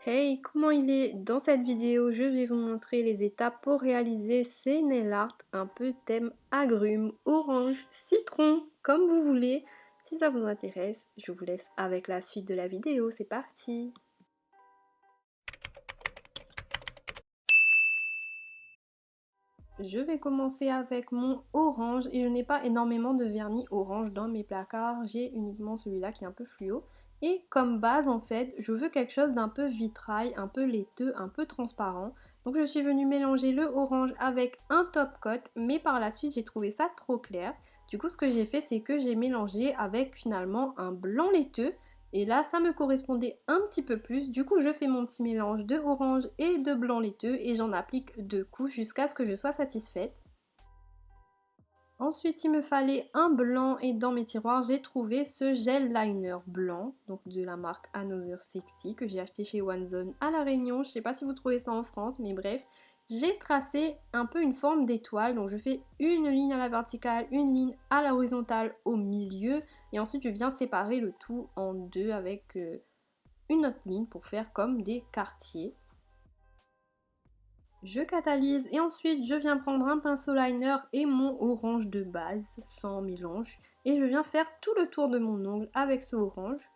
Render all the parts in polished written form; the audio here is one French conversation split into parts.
Hey, comment il est? Dans cette vidéo, je vais vous montrer les étapes pour réaliser ces nail art un peu thème agrumes, orange, citron, comme vous voulez. Si ça vous intéresse, je vous laisse avec la suite de la vidéo, c'est parti! Je vais commencer avec mon orange et je n'ai pas énormément de vernis orange dans mes placards, j'ai uniquement celui-là qui est un peu fluo. Et comme base en fait, je veux quelque chose d'un peu vitrail, un peu laiteux, un peu transparent. Donc je suis venue mélanger le orange avec un top coat, mais par la suite j'ai trouvé ça trop clair. Du coup ce que j'ai fait c'est que j'ai mélangé avec finalement un blanc laiteux. Et là, ça me correspondait un petit peu plus. Du coup, je fais mon petit mélange de orange et de blanc laiteux et j'en applique 2 couches jusqu'à ce que je sois satisfaite. Ensuite, il me fallait un blanc et dans mes tiroirs, j'ai trouvé ce gel liner blanc, donc de la marque Another Sexy que j'ai acheté chez OneZone à La Réunion. Je ne sais pas si vous trouvez ça en France, mais bref. J'ai tracé un peu une forme d'étoile, donc je fais une ligne à la verticale, une ligne à la horizontale au milieu, et ensuite je viens séparer le tout en deux avec une autre ligne pour faire comme des quartiers. Je catalyse et ensuite je viens prendre un pinceau liner et mon orange de base sans mélange et je viens faire tout le tour de mon ongle avec ce orange.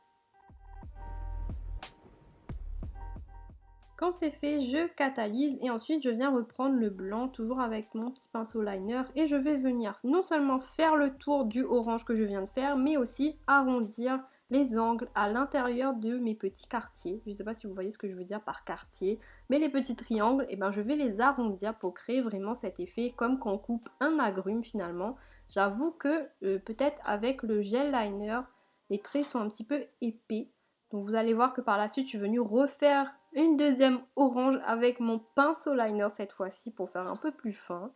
Quand c'est fait, je catalyse et ensuite je viens reprendre le blanc toujours avec mon petit pinceau liner et je vais venir non seulement faire le tour du orange que je viens de faire mais aussi arrondir les angles à l'intérieur de mes petits quartiers. Je ne sais pas si vous voyez ce que je veux dire par quartier, mais les petits triangles, eh ben, je vais les arrondir pour créer vraiment cet effet comme quand on coupe un agrume finalement. J'avoue que peut-être avec le gel liner, les traits sont un petit peu épais. Donc vous allez voir que par la suite, je suis venue refaire une deuxième orange avec mon pinceau liner cette fois-ci pour faire un peu plus fin.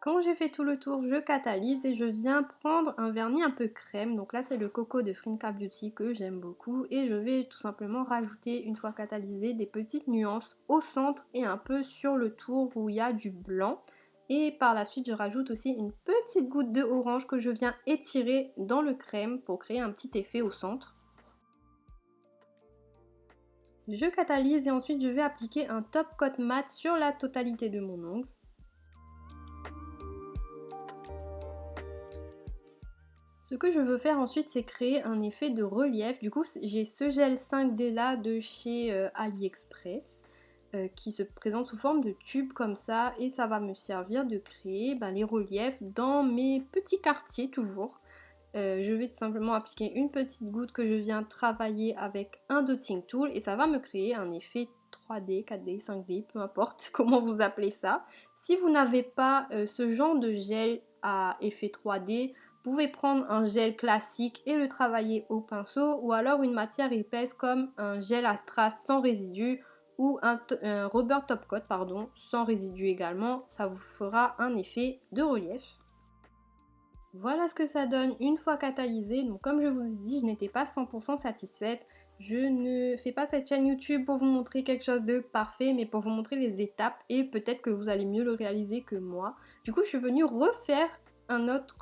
Quand j'ai fait tout le tour, je catalyse et je viens prendre un vernis un peu crème. Donc là, c'est le Coco de Frinka Beauty que j'aime beaucoup. Et je vais tout simplement rajouter, une fois catalysé, des petites nuances au centre et un peu sur le tour où il y a du blanc. Et par la suite, je rajoute aussi une petite goutte de orange que je viens étirer dans le crème pour créer un petit effet au centre. Je catalyse et ensuite je vais appliquer un top coat mat sur la totalité de mon ongle. Ce que je veux faire ensuite, c'est créer un effet de relief. Du coup, j'ai ce gel 5D là de chez AliExpress qui se présente sous forme de tube comme ça et ça va me servir de créer les reliefs dans mes petits quartiers toujours. Je vais tout simplement appliquer une petite goutte que je viens travailler avec un dotting tool et ça va me créer un effet 3D, 4D, 5D, peu importe comment vous appelez ça. Si vous n'avez pas ce genre de gel à effet 3D, vous pouvez prendre un gel classique et le travailler au pinceau ou alors une matière épaisse comme un gel à strass sans résidus ou un rubber top coat pardon, sans résidus également. Ça vous fera un effet de relief. Voilà ce que ça donne une fois catalysé. Donc comme je vous ai dit, je n'étais pas 100% satisfaite. Je ne fais pas cette chaîne YouTube pour vous montrer quelque chose de parfait, mais pour vous montrer les étapes et peut-être que vous allez mieux le réaliser que moi. Du coup, je suis venue refaire un autre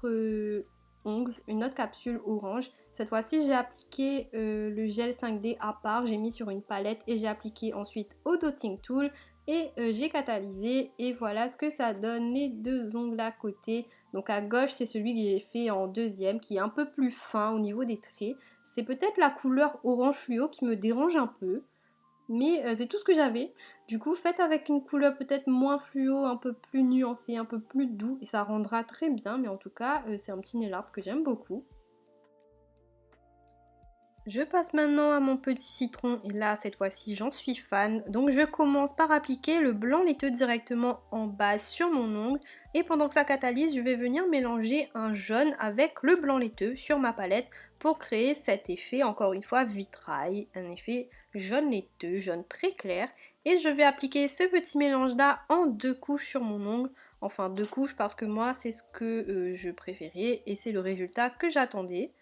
ongle, une autre capsule orange. Cette fois-ci, j'ai appliqué le gel 5D à part, j'ai mis sur une palette et j'ai appliqué ensuite au dotting tool et j'ai catalysé et voilà ce que ça donne, les deux ongles à côté. Donc à gauche, c'est celui que j'ai fait en deuxième, qui est un peu plus fin au niveau des traits. C'est peut-être la couleur orange fluo qui me dérange un peu, mais c'est tout ce que j'avais. Du coup, faites avec une couleur peut-être moins fluo, un peu plus nuancée, un peu plus doux, et ça rendra très bien. Mais en tout cas, c'est un petit nail art que j'aime beaucoup. Je passe maintenant à mon petit citron et là cette fois-ci j'en suis fan. Donc je commence par appliquer le blanc laiteux directement en base sur mon ongle et pendant que ça catalyse je vais venir mélanger un jaune avec le blanc laiteux sur ma palette pour créer cet effet encore une fois vitrail, un effet jaune laiteux, jaune très clair et je vais appliquer ce petit mélange là en 2 couches sur mon ongle. Enfin 2 couches parce que moi c'est ce que je préférais et c'est le résultat que j'attendais.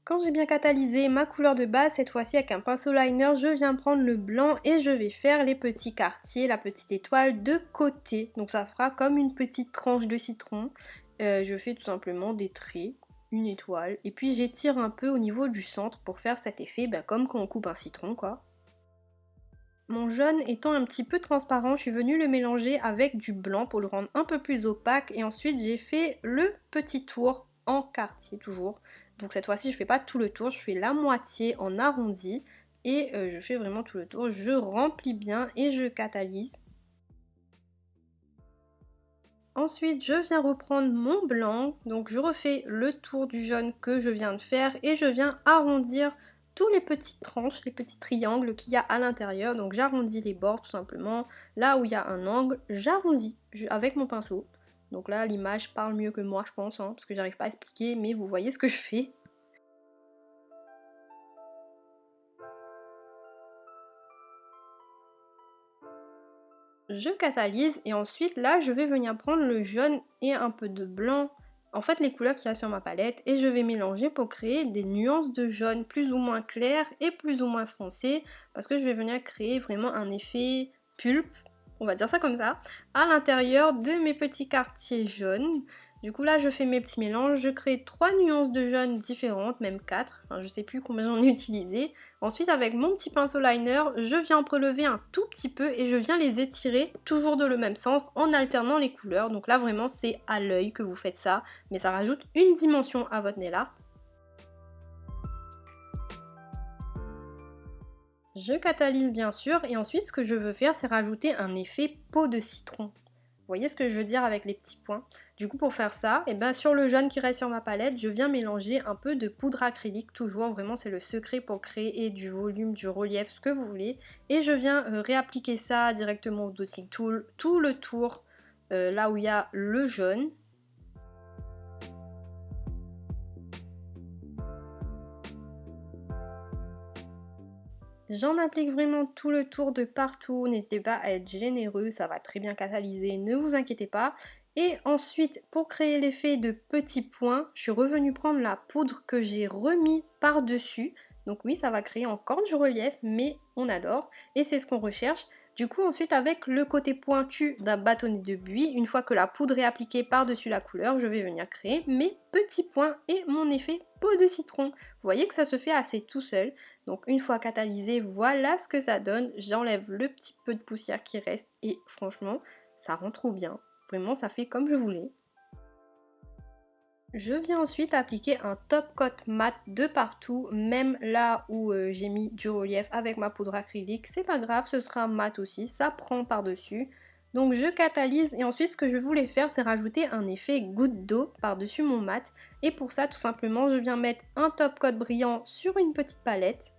Quand j'ai bien catalysé ma couleur de base, cette fois-ci avec un pinceau liner, je viens prendre le blanc et je vais faire les petits quartiers, la petite étoile de côté. Donc ça fera comme une petite tranche de citron. Je fais tout simplement des traits. une étoile. Et puis j'étire un peu au niveau du centre pour faire cet effet, comme quand on coupe un citron quoi. Mon jaune étant un petit peu transparent, je suis venue le mélanger avec du blanc pour le rendre un peu plus opaque. Et ensuite j'ai fait le petit tour en quartier toujours. Donc cette fois-ci je fais pas tout le tour, je fais la moitié en arrondi. Et je fais vraiment tout le tour, je remplis bien et je catalyse. Ensuite, je viens reprendre mon blanc, donc je refais le tour du jaune que je viens de faire et je viens arrondir tous les petites tranches, les petits triangles qu'il y a à l'intérieur. Donc j'arrondis les bords tout simplement. Là où il y a un angle, j'arrondis avec mon pinceau. Donc là, l'image parle mieux que moi, je pense, parce que j'arrive pas à expliquer, mais vous voyez ce que je fais. Je catalyse et ensuite là je vais venir prendre le jaune et un peu de blanc, en fait les couleurs qu'il y a sur ma palette, et je vais mélanger pour créer des nuances de jaune plus ou moins claires et plus ou moins foncées, parce que je vais venir créer vraiment un effet pulpe, on va dire ça comme ça, à l'intérieur de mes petits quartiers jaunes. Du coup là je fais mes petits mélanges, je crée 3 nuances de jaune différentes, même 4, enfin je sais plus combien j'en ai utilisé. Ensuite avec mon petit pinceau liner, je viens en prélever un tout petit peu et je viens les étirer toujours dans le même sens en alternant les couleurs. Donc là vraiment c'est à l'œil que vous faites ça, mais ça rajoute une dimension à votre nail art. Je catalyse bien sûr et ensuite ce que je veux faire c'est rajouter un effet peau de citron. Vous voyez ce que je veux dire avec les petits points? Du coup pour faire ça, sur le jaune qui reste sur ma palette, je viens mélanger un peu de poudre acrylique, toujours vraiment c'est le secret pour créer du volume, du relief, ce que vous voulez. Et je viens réappliquer ça directement au dotting tool, tout le tour là où il y a le jaune. J'en applique vraiment tout le tour de partout, n'hésitez pas à être généreux, ça va très bien catalyser, ne vous inquiétez pas. Et ensuite, pour créer l'effet de petits points, je suis revenue prendre la poudre que j'ai remis par-dessus. Donc oui, ça va créer encore du relief, mais on adore. Et c'est ce qu'on recherche. Du coup, ensuite, avec le côté pointu d'un bâtonnet de buis, une fois que la poudre est appliquée par-dessus la couleur, je vais venir créer mes petits points et mon effet peau de citron. Vous voyez que ça se fait assez tout seul. Donc une fois catalysé, voilà ce que ça donne. J'enlève le petit peu de poussière qui reste et franchement, ça rend trop bien. Vraiment, ça fait comme je voulais. Je viens ensuite appliquer un top coat mat de partout, même là où j'ai mis du relief avec ma poudre acrylique. C'est pas grave, ce sera mat aussi, ça prend par-dessus. Donc je catalyse et ensuite ce que je voulais faire c'est rajouter un effet goutte d'eau par-dessus mon mat. Et pour ça tout simplement je viens mettre un top coat brillant sur une petite palette.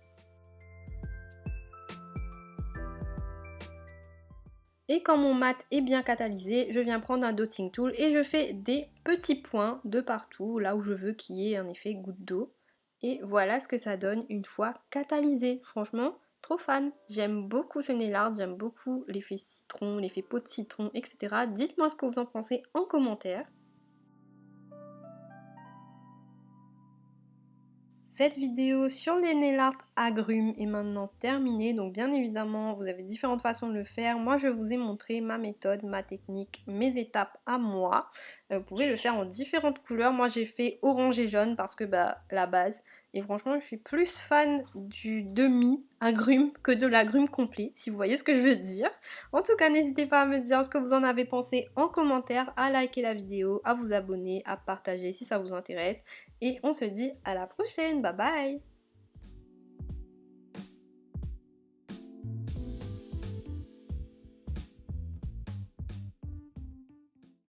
Et quand mon mat est bien catalysé, je viens prendre un dotting tool et je fais des petits points de partout, là où je veux qu'il y ait un effet goutte d'eau. Et voilà ce que ça donne une fois catalysé. Franchement, trop fan. J'aime beaucoup ce nail art, j'aime beaucoup l'effet citron, l'effet peau de citron, etc. Dites-moi ce que vous en pensez en commentaire. Cette vidéo sur les nail art agrumes est maintenant terminée, donc bien évidemment vous avez différentes façons de le faire. Moi je vous ai montré ma méthode, ma technique, mes étapes à moi. Vous pouvez le faire en différentes couleurs. Moi j'ai fait orange et jaune parce que la base. Et franchement je suis plus fan du demi agrume que de l'agrume complet, si vous voyez ce que je veux dire. En tout cas n'hésitez pas à me dire ce que vous en avez pensé en commentaire, à liker la vidéo, à vous abonner, à partager si ça vous intéresse. Et on se dit à la prochaine, bye bye!